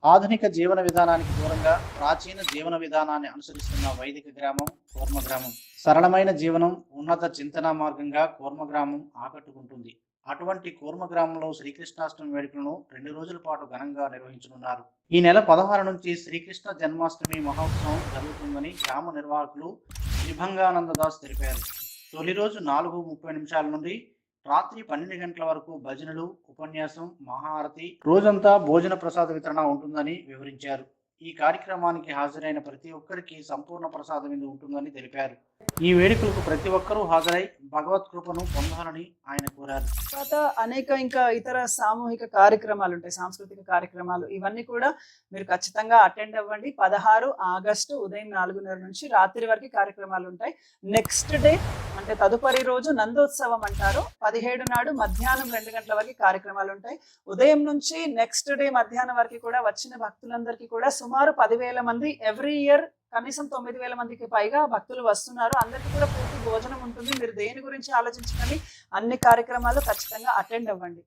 ఆధునిక జీవన విధానానికి దూరంగా ప్రాచీన జీవన విధానాన్ని అనుసరిస్తున్న వైదిక గ్రామం కూర్మ గ్రామం. సరళమైన జీవనం, ఉన్నత చింతన మార్గంగా కూర్మ గ్రామం ఆకట్టుకుంటుంది. అటువంటి కూర్మ గ్రామంలో శ్రీకృష్ణాష్టమి వేడుకలను 2 రోజుల పాటు ఘనంగా నిర్వహించనున్నారు. ఈ నెల 16 నుంచి శ్రీకృష్ణ జన్మాష్టమి మహోత్సవం జరుగుతుందని గ్రామ నిర్వాహకులు త్రిభంగానందదాస్ తెలిపారు. తొలి రోజు 4:30 నుండి రాత్రి 12 గంటల వరకు భజనలు, ఉపన్యాసం, మహాఆరతి, రోజంతా భోజన ప్రసాద వితరణ ఉంటుందని వివరించారు. ఈ కార్యక్రమానికి హాజరైన ప్రతి ఒక్కరికి సంపూర్ణ ప్రసాద విందు ఉంటుందని తెలిపారు. ఈ వేడుకలకు ప్రతి ఒక్కరూ హాజరై భగవత్ కృపను పొందాలని ఆయన కోరారు. తర్వాత అనేక ఇంకా ఇతర సామూహిక కార్యక్రమాలు ఉంటాయి, సాంస్కృతిక కార్యక్రమాలు. ఇవన్నీ కూడా మీరు ఖచ్చితంగా అటెండ్ అవ్వండి. 16 ఆగస్టు ఉదయం 4:30 నుంచి రాత్రి వరకు కార్యక్రమాలు ఉంటాయి. నెక్స్ట్ డే అంటే తదుపరి రోజు నందోత్సవం అంటారు. 17 నాడు మధ్యాహ్నం 2 గంటల వరకు కార్యక్రమాలు ఉంటాయి. ఉదయం నుంచి నెక్స్ట్ డే మధ్యాహ్నం వరకు కూడా వచ్చిన భక్తులందరికీ కూడా సుమారు 10,000 మంది ఎవ్రీ ఇయర్ కనీసం 9,000 మందికి పైగా భక్తులు వస్తున్నారు. అందరికీ కూడా పూర్తి భోజనం ఉంటుంది. మీరు దేని గురించి ఆలోచించకండి, అన్ని కార్యక్రమాలు ఖచ్చితంగా అటెండ్ అవ్వండి.